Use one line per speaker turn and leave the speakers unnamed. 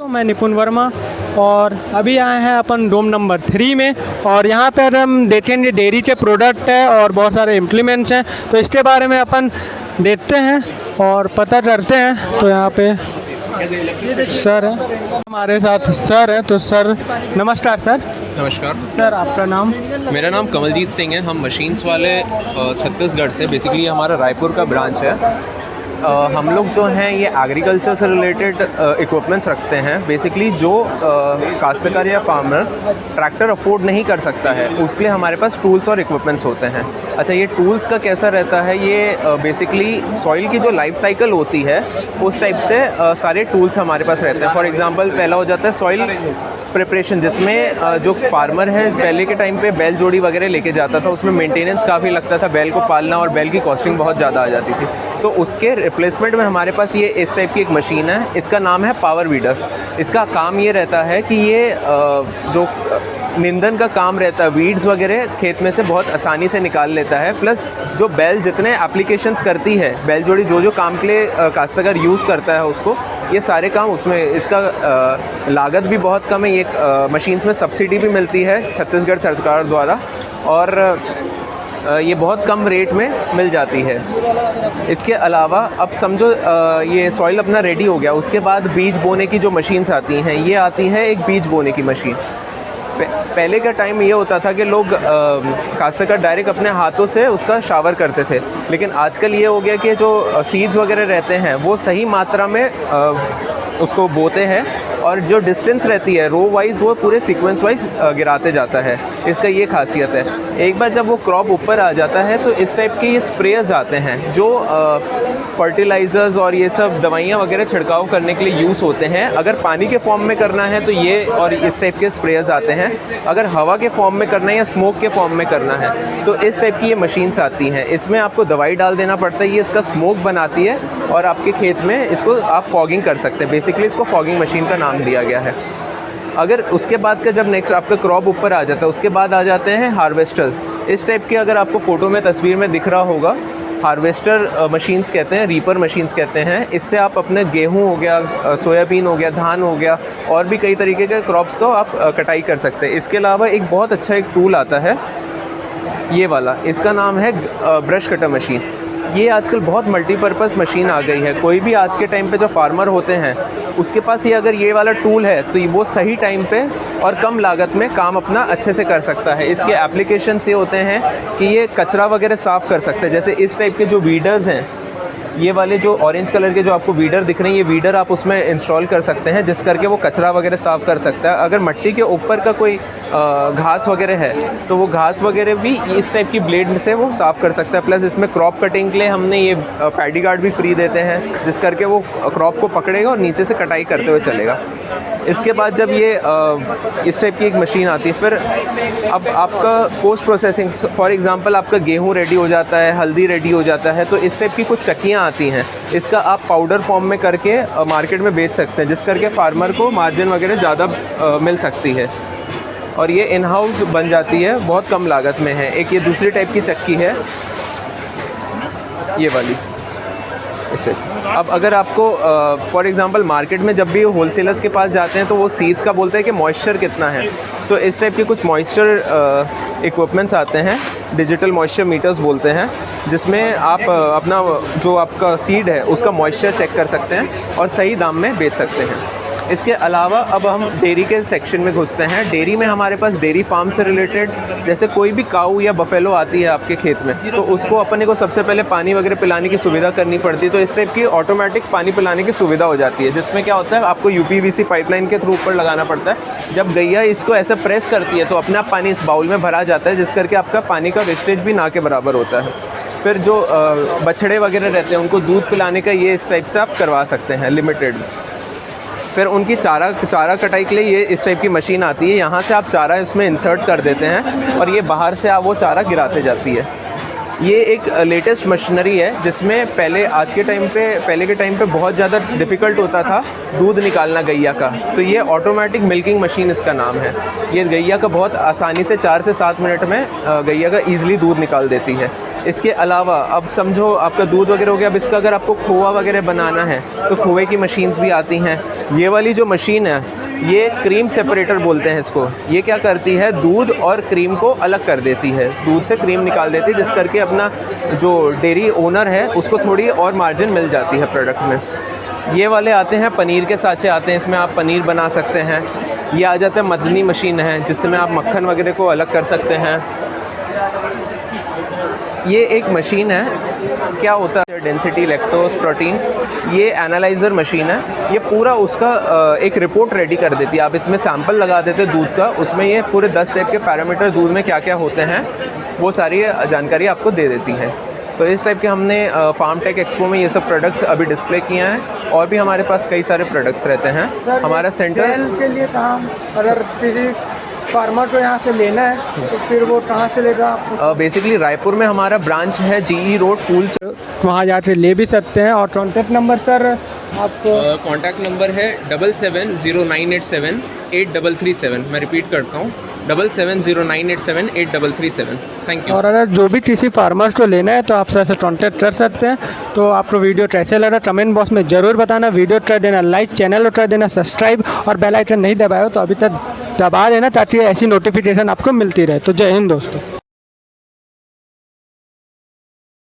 तो मैं निपुण वर्मा और अभी आए हैं अपन रूम नंबर 3 में। और यहाँ पर हम देखेंगे डेयरी के प्रोडक्ट है और बहुत सारे इम्प्लीमेंट्स हैं, तो इसके बारे में अपन देखते हैं और पता करते हैं। तो यहाँ पे सर हैं हमारे साथ, सर हैं। तो सर नमस्कार। सर
नमस्कार
सर, आपका नाम?
मेरा नाम कमलजीत सिंह है। हम मशीन्स वाले छत्तीसगढ़ से, बेसिकली हमारा रायपुर का ब्रांच है। हम लोग जो हैं ये एग्रीकल्चर से रिलेटेड इक्विपमेंट्स रखते हैं। बेसिकली जो काश्तकार या फार्मर ट्रैक्टर अफोर्ड नहीं कर सकता है उसके लिए हमारे पास टूल्स और इक्विपमेंट्स होते हैं। अच्छा, ये टूल्स का कैसा रहता है, ये बेसिकली सॉइल की जो लाइफ साइकिल होती है उस टाइप से सारे टूल्स हमारे पास रहते हैं। फॉर एग्जांपल पहला हो जाता है सॉइल प्रिपरेशन, जिसमें जो फार्मर है पहले के टाइम पे बैल जोड़ी वगैरह लेके जाता था, उसमें मेंटेनेंस काफ़ी लगता था, बैल को पालना, और बैल की कॉस्टिंग बहुत ज़्यादा आ जाती थी। तो उसके रिप्लेसमेंट में हमारे पास ये इस टाइप की एक मशीन है, इसका नाम है पावर वीडर। इसका काम ये रहता है कि ये जो निंदन का काम रहता है, वीड्स वगैरह खेत में से बहुत आसानी से निकाल लेता है। प्लस जो बैल जितने एप्लीकेशंस करती है, बैल जोड़ी जो काम के लिए काश्तकार यूज़ करता है उसको, ये सारे काम उसमें, इसका लागत भी बहुत कम है। ये मशीन्स में सब्सिडी भी मिलती है छत्तीसगढ़ सरकार द्वारा, और ये बहुत कम रेट में मिल जाती है। इसके अलावा अब समझो ये सॉइल अपना रेडी हो गया, उसके बाद बीज बोने की जो मशीन्स आती हैं, ये आती है एक बीज बोने की मशीन। पहले का टाइम ये होता था कि लोग काश्तकार डायरेक्ट अपने हाथों से उसका शावर करते थे, लेकिन आजकल ये हो गया कि जो सीड्स वगैरह रहते हैं वो सही मात्रा में उसको बोते हैं, और जो डिस्टेंस रहती है रो वाइज वो पूरे सीक्वेंस वाइज गिराते जाता है। इसका ये खासियत है। एक बार जब वो क्रॉप ऊपर आ जाता है तो इस टाइप के ये स्प्रेयर्स आते हैं जो फर्टिलाइज़र्स और ये सब दवाइयाँ वगैरह छिड़काव करने के लिए यूज़ होते हैं। अगर पानी के फॉर्म में करना है तो ये और इस टाइप के स्प्रेयर्स आते हैं। अगर हवा के फॉर्म में करना है या स्मोक के फॉर्म में करना है तो इस टाइप की ये मशीन्स आती हैं। इसमें आपको दवाई डाल देना पड़ता है, ये इसका स्मोक बनाती है और आपके खेत में इसको आप फॉगिंग कर सकते हैं। बेसिकली इसको फॉगिंग मशीन का नाम दिया गया है। अगर उसके बाद का जब नेक्स्ट आपका क्रॉप ऊपर आ जाता है उसके बाद आ जाते हैं हार्वेस्टर्स। इस टाइप के अगर आपको फ़ोटो में तस्वीर में दिख रहा होगा, हार्वेस्टर मशीन्स कहते हैं, रीपर मशीन्स कहते हैं। इससे आप अपने गेहूं हो गया, सोयाबीन हो गया, धान हो गया, और भी कई तरीके के क्रॉप्स को आप कटाई कर सकते हैं। इसके अलावा एक बहुत अच्छा एक टूल आता है ये वाला, इसका नाम है ब्रश कटर मशीन। ये आजकल बहुत मल्टीपर्पज़ मशीन आ गई है। कोई भी आज के टाइम पे जो फार्मर होते हैं उसके पास ये अगर ये वाला टूल है तो वो सही टाइम पे और कम लागत में काम अपना अच्छे से कर सकता है। इसके एप्लीकेशन ये होते हैं कि ये कचरा वगैरह साफ़ कर सकते हैं। जैसे इस टाइप के जो वीडर्स हैं, ये वाले जो ऑरेंज कलर के जो आपको वीडर दिख रहे हैं, ये वीडर आप उसमें इंस्टॉल कर सकते हैं, जिस करके वो कचरा वगैरह साफ़ कर सकता है। अगर मिट्टी के ऊपर का कोई घास वगैरह है तो वो घास वगैरह भी इस टाइप की ब्लेड से वो साफ़ कर सकता है। प्लस इसमें क्रॉप कटिंग के लिए हमने ये पैडी गार्ड भी फ्री देते हैं, जिस करके वो क्रॉप को पकड़ेगा और नीचे से कटाई करते हुए चलेगा। इसके बाद जब ये इस टाइप की एक मशीन आती है, फिर अब आपका पोस्ट प्रोसेसिंग, फॉर एग्जांपल आपका गेहूं रेडी हो जाता है, हल्दी रेडी हो जाता है, तो इस टाइप की कुछ चक्कियाँ आती हैं। इसका आप पाउडर फॉर्म में करके मार्केट में बेच सकते हैं, जिस करके फार्मर को मार्जिन वगैरह ज़्यादा मिल सकती है, और ये इन हाउस बन जाती है, बहुत कम लागत में है। एक ये दूसरी टाइप की चक्की है, ये वाली। अब अगर आपको फॉर एग्जांपल मार्केट में जब भी होलसेलर्स के पास जाते हैं तो वो सीड्स का बोलते हैं कि मॉइस्चर कितना है, तो इस टाइप के कुछ मॉइस्चर इक्विपमेंट्स आते हैं, डिजिटल मॉइस्चर मीटर्स बोलते हैं, जिसमें आप अपना जो आपका सीड है उसका मॉइस्चर चेक कर सकते हैं और सही दाम में बेच सकते हैं। इसके अलावा अब हम डेयरी के सेक्शन में घुसते हैं। डेयरी में हमारे पास डेयरी फार्म से रिलेटेड, जैसे कोई भी काऊ या बफेलो आती है आपके खेत में, तो उसको अपने को सबसे पहले पानी वगैरह पिलाने की सुविधा करनी पड़ती है। तो इस टाइप की ऑटोमेटिक पानी पिलाने की सुविधा हो जाती है, जिसमें क्या होता है आपको यूपीवीसी पाइपलाइन के थ्रू ऊपर लगाना पड़ता है। जब गैया इसको ऐसे प्रेस करती है तो अपने आप पानी इस बाउल में भरा जाता है, जिस करके आपका पानी का वेस्टेज भी ना के बराबर होता है। फिर जो बछड़े वगैरह रहते हैं उनको दूध पिलाने का ये इस टाइप से आप करवा सकते हैं लिमिटेड। फिर उनकी चारा कटाई के लिए ये इस टाइप की मशीन आती है, यहाँ से आप चारा इसमें इंसर्ट कर देते हैं और ये बाहर से आप वो चारा गिराते जाती है। ये एक लेटेस्ट मशीनरी है जिसमें पहले के टाइम पे बहुत ज़्यादा डिफ़िकल्ट होता था दूध निकालना गैया का, तो ये ऑटोमेटिक मिल्किंग मशीन इसका नाम है। ये गैया का बहुत आसानी से 4 से 7 मिनट में गैया का ईज़िली दूध निकाल देती है। इसके अलावा अब समझो आपका दूध वगैरह हो गया, अब इसका अगर आपको खोआ वगैरह बनाना है तो खोए की मशीन्स भी आती हैं। ये वाली जो मशीन है ये क्रीम सेपरेटर बोलते हैं इसको। ये क्या करती है, दूध और क्रीम को अलग कर देती है, दूध से क्रीम निकाल देती है, जिस करके अपना जो डेयरी ओनर है उसको थोड़ी और मार्जिन मिल जाती है प्रोडक्ट में। ये वाले आते हैं पनीर के साँचे आते हैं, इसमें आप पनीर बना सकते हैं। ये आ जाता है मदनी मशीन है, जिसमें आप मक्खन वगैरह को अलग कर सकते हैं। ये एक मशीन है, क्या होता है डेंसिटी लैक्टोज प्रोटीन, ये एनालाइज़र मशीन है। ये पूरा उसका एक रिपोर्ट रेडी कर देती है। आप इसमें सैंपल लगा देते हैं दूध का, उसमें ये पूरे 10 टाइप के पैरामीटर दूध में क्या क्या होते हैं वो सारी जानकारी आपको दे देती है। तो इस टाइप के हमने फार्म टेक एक्सपो में ये सब प्रोडक्ट्स अभी डिस्प्ले किए हैं, और भी हमारे पास कई सारे प्रोडक्ट्स रहते हैं। हमारा सेंटर
सेल के लिए कहाँ, अगर किसी फार्मर को यहाँ से लेना है तो फिर वो कहाँ से लेगा आपको?
बेसिकली रायपुर में हमारा ब्रांच है, GE रोड फूल,
वहाँ जाके ले भी सकते हैं। और कॉन्टैक्ट नंबर सर आपको?
कॉन्टैक्ट नंबर है 7709878337। मैं रिपीट करता हूँ 7709878337। Thank you.
और अगर जो भी किसी फार्मर्स को लेना है तो आप सर से कॉन्टैक्ट कर सकते हैं। तो आपको वीडियो कैसे लगा कमेंट बॉक्स में ज़रूर बताना। वीडियो कर देना लाइक, चैनल को कर देना सब्सक्राइब, और बेल आइकन नहीं दबाया हो तो अभी तक दबा देना ताकि ऐसी नोटिफिकेशन आपको मिलती रहे। तो जय हिंद दोस्तों।